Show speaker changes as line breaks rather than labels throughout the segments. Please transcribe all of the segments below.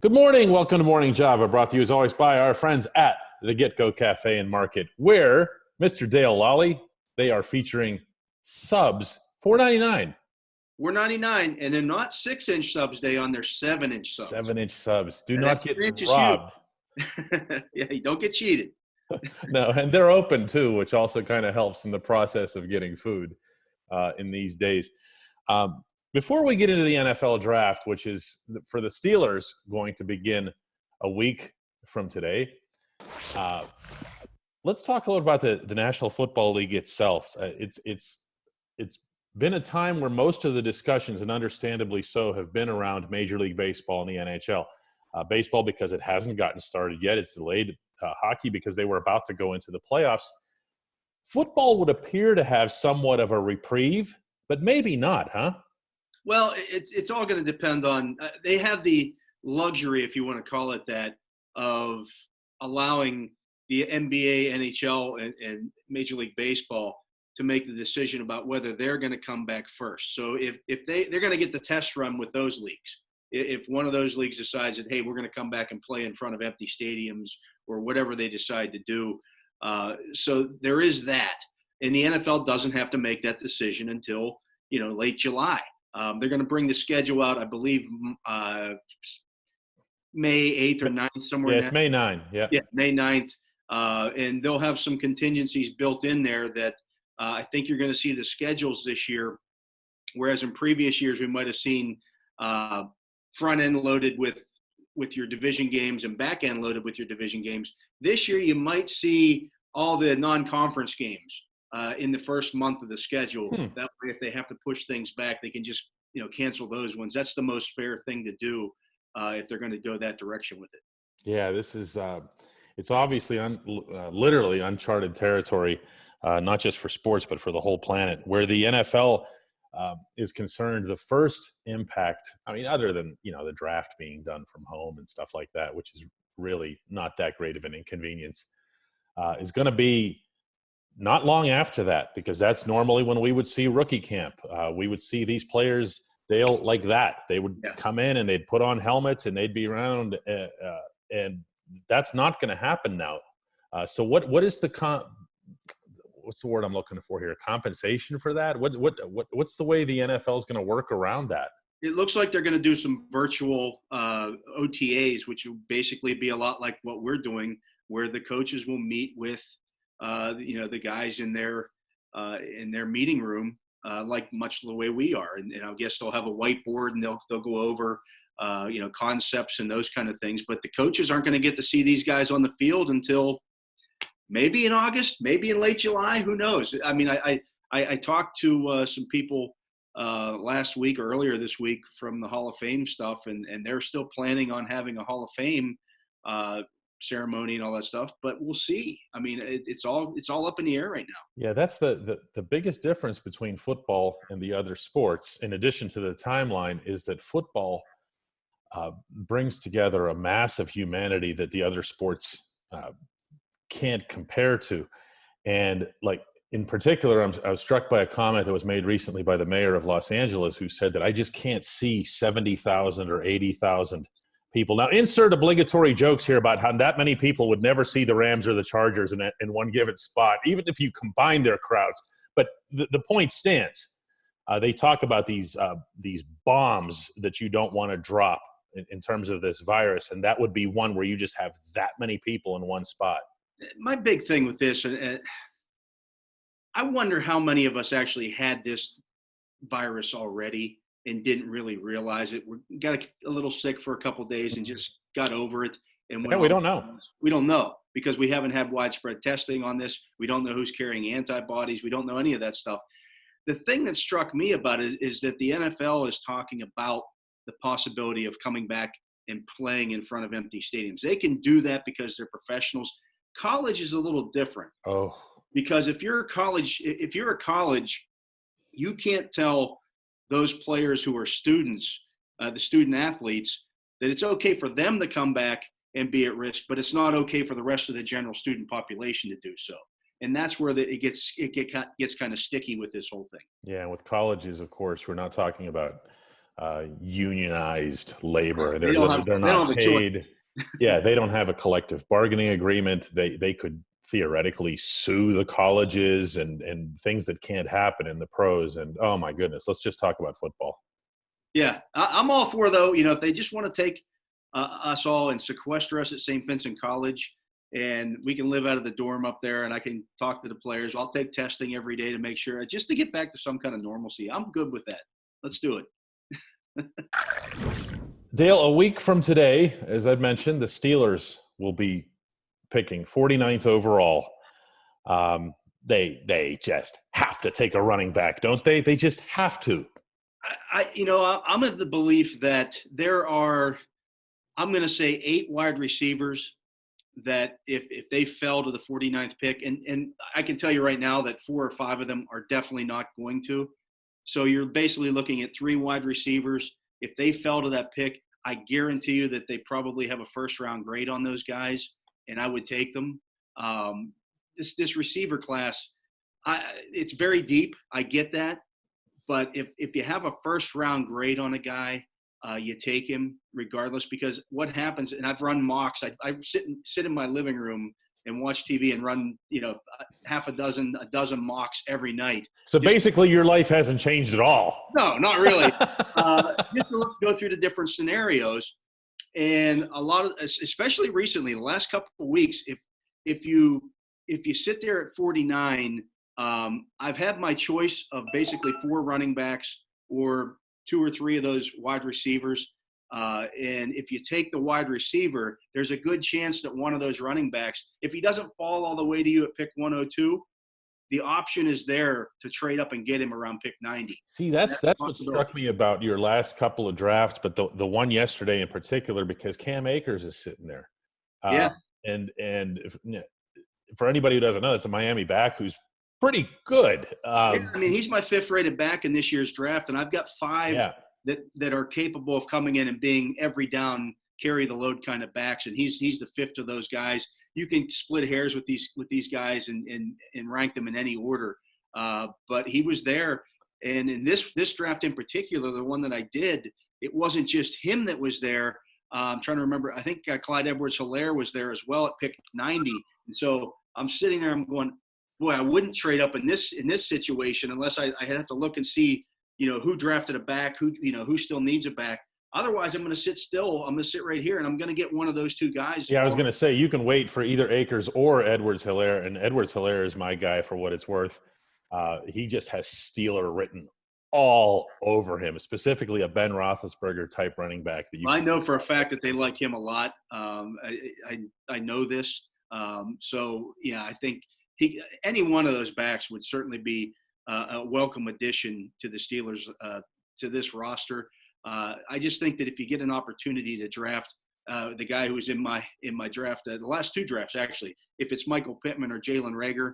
Good morning. Welcome to Morning Java, brought to you as always by our friends at the Get Go Cafe and Market, where Mr. Dale Lally, they are featuring subs, $4.99.
$4.99, and they're not 6-inch subs day on, they're 7-inch subs.
7-inch subs. Do
And
not
that
get
3
robbed.
Yeah, you don't get cheated.
No, and they're open too, which also kind of helps in the process of getting food in these days. Before we get into the NFL draft, which is for the Steelers going to begin a week from today, let's talk a little about the National Football League itself. It's been a time where most of the discussions, and understandably so, have been around Major League Baseball and the NHL. Baseball because it hasn't gotten started yet. It's delayed. Hockey because they were about to go into the playoffs. Football would appear to have somewhat of a reprieve, but maybe not, huh?
Well, it's all going to depend on they have the luxury, if you want to call it that, of allowing the NBA, NHL, and Major League Baseball to make the decision about whether they're going to come back first. So if they're going to get the test run with those leagues. If one of those leagues decides that, hey, we're going to come back and play in front of empty stadiums or whatever they decide to do. So there is that. And the NFL doesn't have to make that decision until, late July. They're going to bring the schedule out, I believe, May 8th or 9th, somewhere.
Yeah, it's May 9th. Yeah,
May 9th. And they'll have some contingencies built in there that I think you're going to see the schedules this year, whereas in previous years we might have seen front end loaded with your division games and back end loaded with your division games. This year you might see all the non-conference games in the first month of the schedule. That way, if they have to push things back, they can just cancel those ones. That's the most fair thing to do if they're going to go that direction with it.
Yeah, this is it's obviously literally uncharted territory, not just for sports but for the whole planet. Where the NFL is concerned, the first impact, I mean, other than, the draft being done from home and stuff like that, which is really not that great of an inconvenience, is going to be not long after that, because that's normally when we would see rookie camp. We would see these players, Dale, like that. They would come in and they'd put on helmets and they'd be around, and that's not going to happen now. So what is what's the word I'm looking for here? Compensation for that? What's the way the NFL is going to work around that?
It looks like they're going to do some virtual OTAs, which will basically be a lot like what we're doing, where the coaches will meet with the guys in their meeting room, like much the way we are, and I guess they'll have a whiteboard and they'll go over concepts and those kind of things. But the coaches aren't going to get to see these guys on the field until maybe in August, maybe in late July. Who knows? I mean, I talked to some people last week or earlier this week from the Hall of Fame stuff, and they're still planning on having a Hall of Fame ceremony and all that stuff. But we'll see. I mean, it's all up in the air right now.
Yeah, that's the biggest difference between football and the other sports, in addition to the timeline, is that football brings together a mass of humanity that the other sports can't compare to. And like in particular, I was struck by a comment that was made recently by the mayor of Los Angeles, who said that I just can't see 70,000 or 80,000 people. Now, insert obligatory jokes here about how that many people would never see the Rams or the Chargers in one given spot, even if you combine their crowds. But the point stands. They talk about these bombs that you don't want to drop in terms of this virus, and that would be one where you just have that many people in one spot.
My big thing with this, and I wonder how many of us actually had this virus already and didn't really realize it. We got a little sick for a couple of days and just got over it. And
we don't know.
We don't know because we haven't had widespread testing on this. We don't know who's carrying antibodies. We don't know any of that stuff. The thing that struck me about it is that the NFL is talking about the possibility of coming back and playing in front of empty stadiums. They can do that because they're professionals. College is a little different.
Oh,
because if you're a college, you can't tell those players who are students, the student athletes, that it's okay for them to come back and be at risk, but it's not okay for the rest of the general student population to do so. And that's where it gets kind of sticky with this whole thing.
Yeah, and with colleges, of course, we're not talking about unionized labor.
They don't have
They're
they don't
not
have a choice.
paid. Yeah, they don't have a collective bargaining agreement. They could theoretically sue the colleges and things that can't happen in the pros. And oh my goodness, let's just talk about football.
Yeah, I'm all for, though, if they just want to take us all and sequester us at St. Vincent College, and we can live out of the dorm up there, and I can talk to the players. I'll take testing every day to make sure, just to get back to some kind of normalcy. I'm good with that. Let's do it.
Dale, a week from today, as I've mentioned, the Steelers will be picking 49th overall. They just have to take a running back, don't they? They just have to.
I'm of the belief that there are, I'm going to say, 8 wide receivers that if they fell to the 49th pick, and I can tell you right now that 4 or 5 of them are definitely not going to. So you're basically looking at 3 wide receivers. If they fell to that pick, I guarantee you that they probably have a first-round grade on those guys, and I would take them. This receiver class, it's very deep. I get that. But if you have a first-round grade on a guy, you take him regardless, because what happens, and I've run mocks. I sit in my living room and watch TV and run, a dozen mocks every night.
So basically your life hasn't changed at all.
No, not really. Just to go through the different scenarios. And a lot of, especially recently, the last couple of weeks, if you sit there at 49, I've had my choice of basically 4 running backs or 2 or 3 of those wide receivers. And if you take the wide receiver, there's a good chance that one of those running backs, if he doesn't fall all the way to you at pick 102, the option is there to trade up and get him around pick 90.
See, that's what struck me about your last couple of drafts, but the one yesterday in particular, because Cam Akers is sitting there.
Yeah.
And for anybody who doesn't know, it's a Miami back who's pretty good.
He's my 5th rated back in this year's draft, and I've got 5 that are capable of coming in and being every down, carry the load kind of backs, and he's the 5th of those guys. You can split hairs with these guys and rank them in any order, but he was there. And in this draft in particular, the one that I did, it wasn't just him that was there. I'm trying to remember. I think Clyde Edwards-Helaire was there as well at pick 90. And so I'm sitting there, I'm going, boy, I wouldn't trade up in this situation unless I have to look and see, who drafted a back, who still needs a back. Otherwise, I'm going to sit still. I'm going to sit right here, and I'm going to get one of those 2 guys.
Yeah, I was going to say, you can wait for either Akers or Edwards-Helaire, and Edwards-Helaire is my guy for what it's worth. He just has Steeler written all over him, specifically a Ben Roethlisberger-type running back.
I know for a fact that they like him a lot. I know this. So, yeah, I think any one of those backs would certainly be a welcome addition to the Steelers, to this roster. I just think that if you get an opportunity to draft the guy who was in my draft, the last 2 drafts actually, if it's Michael Pittman or Jalen Reagor,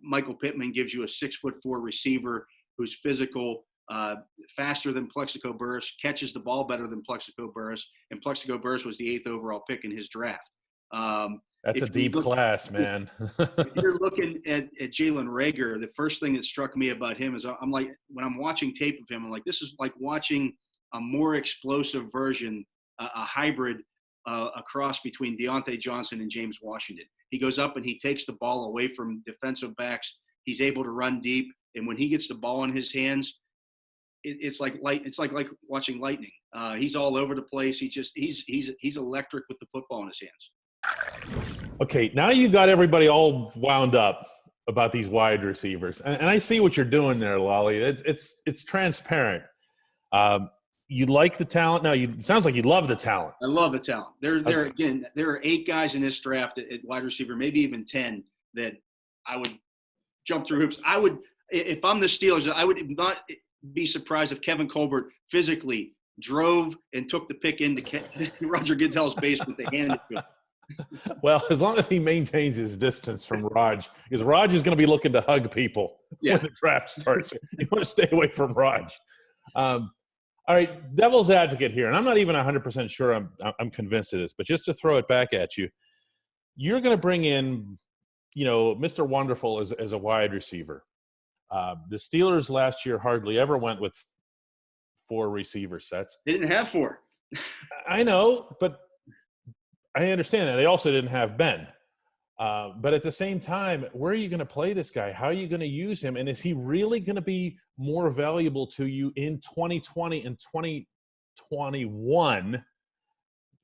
Michael Pittman gives you a 6'4" receiver who's physical, faster than Plexico Burress, catches the ball better than Plexico Burress, and Plexico Burress was the 8th overall pick in his draft.
That's a deep class, man.
If you're looking at Jalen Reagor, the first thing that struck me about him is I'm like, when I'm watching tape of him, I'm like, this is like watching a more explosive version, a hybrid, a cross between Deontay Johnson and James Washington. He goes up and he takes the ball away from defensive backs. He's able to run deep, and when he gets the ball in his hands, it's like light. It's like watching lightning. He's all over the place. He's electric with the football in his hands.
Okay, now you got everybody all wound up about these wide receivers, and I see what you're doing there, Lolly. It's transparent. You like the talent. Now, it sounds like you love the talent.
I love the talent. There are 8 guys in this draft at wide receiver, maybe even 10, that I would jump through hoops. If I'm the Steelers, I would not be surprised if Kevin Colbert physically drove and took the pick into Roger Goodell's basement. They handed to him.
Well, as long as he maintains his distance from Raj, because Raj is going to be looking to hug people when the draft starts. You want to stay away from Raj. All right, devil's advocate here, and I'm not even 100% sure I'm convinced of this, but just to throw it back at you, you're going to bring in, Mr. Wonderful as a wide receiver. The Steelers last year hardly ever went with 4 receiver sets.
They didn't have 4.
I know, but I understand that. They also didn't have Ben. But at the same time, where are you going to play this guy? How are you going to use him? And is he really going to be more valuable to you in 2020 and 2021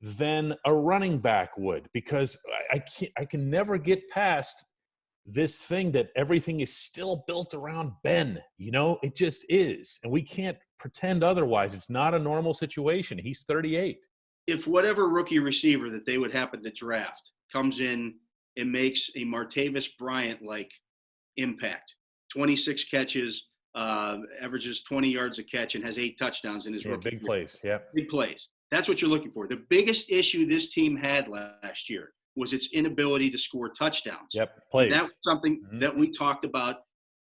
than a running back would? Because I can never get past this thing that everything is still built around Ben. It just is. And we can't pretend otherwise. It's not a normal situation. He's 38.
If whatever rookie receiver that they would happen to draft comes in and makes a Martavis Bryant-like impact, 26 catches, averages 20 yards a catch, and has 8 touchdowns in his rookie
big plays, yeah.
Big plays. That's what you're looking for. The biggest issue this team had last year was its inability to score touchdowns.
Yep, plays.
That was something that we talked about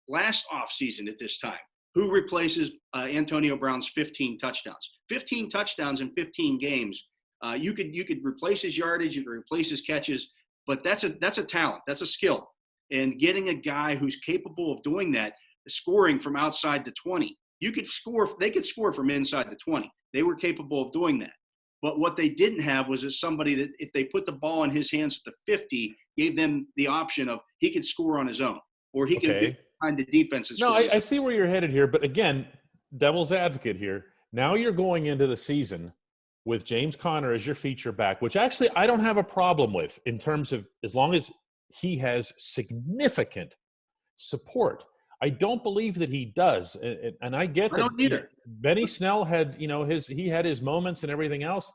last offseason at this time. Who replaces Antonio Brown's 15 touchdowns? 15 touchdowns in 15 games. You could replace his yardage, you could replace his catches, but that's a talent. That's a skill. And getting a guy who's capable of doing that, scoring from outside the 20. They could score from inside the 20. They were capable of doing that. But what they didn't have was somebody that if they put the ball in his hands at the 50, gave them the option of he could score on his own, or he could get behind the defense and score.
No, I see where you're headed here. But again, devil's advocate here. Now you're going into the season with James Conner as your feature back, which actually I don't have a problem with in terms of as long as he has significant support. I don't believe that he does, and I get that.
I don't either.
Benny Snell had, he had his moments and everything else,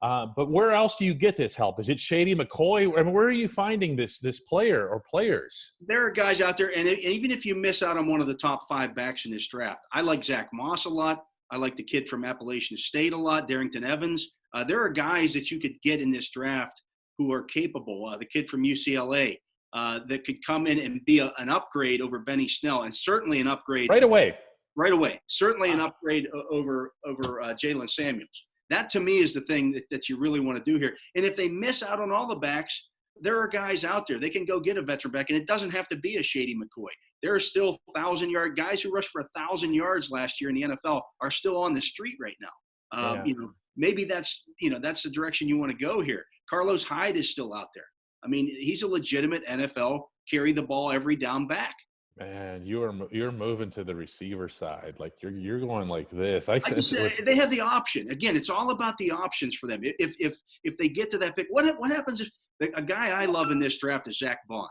but where else do you get this help? Is it Shady McCoy? I mean, where are you finding this player or players?
There are guys out there, and even if you miss out on one of the top 5 backs in this draft, I like Zach Moss a lot. I like the kid from Appalachian State a lot, Darrington Evans. There are guys that you could get in this draft who are capable. The kid from UCLA. That could come in and be an upgrade over Benny Snell, and certainly an upgrade
right away.
Certainly an upgrade over Jalen Samuels. That to me is the thing that you really want to do here. And if they miss out on all the backs, there are guys out there. They can go get a veteran back, and it doesn't have to be a Shady McCoy. There are still 1,000-yard guys who rushed for 1,000 yards last year in the NFL are still on the street right now. Maybe that's the direction you want to go here. Carlos Hyde is still out there. I mean, he's a legitimate NFL carry the ball every down back.
Man, you're moving to the receiver side. Like you're going like this.
They have the option. Again, it's all about the options for them. If they get to that pick, what happens if a guy I love in this draft is Zach Bond,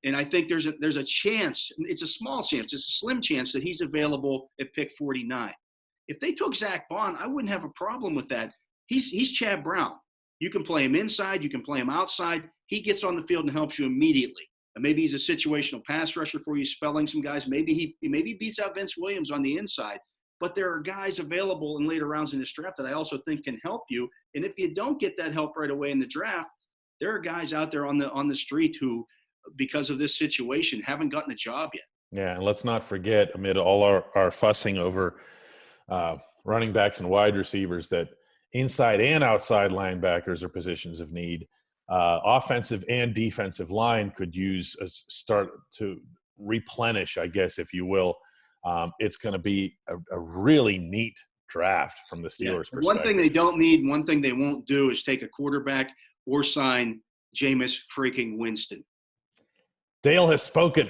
and I think there's a chance. It's a small chance. It's a slim chance that he's available at pick 49. If they took Zach Bond, I wouldn't have a problem with that. He's Chad Brown. You can play him inside. You can play him outside. He gets on the field and helps you immediately. And maybe he's a situational pass rusher for you, spelling some guys. Maybe he beats out Vince Williams on the inside. But there are guys available in later rounds in this draft that I also think can help you. And if you don't get that help right away in the draft, there are guys out there on the street who, because of this situation, haven't gotten a job yet.
Yeah, and let's not forget, amid all our fussing over running backs and wide receivers, that inside and outside linebackers are positions of need. Offensive and defensive line could use a start to replenish, I guess, if you will. It's going to be a really neat draft from the Steelers' perspective.
One thing they don't need, one thing they won't do is take a quarterback or sign Jameis freaking Winston.
Dale has spoken.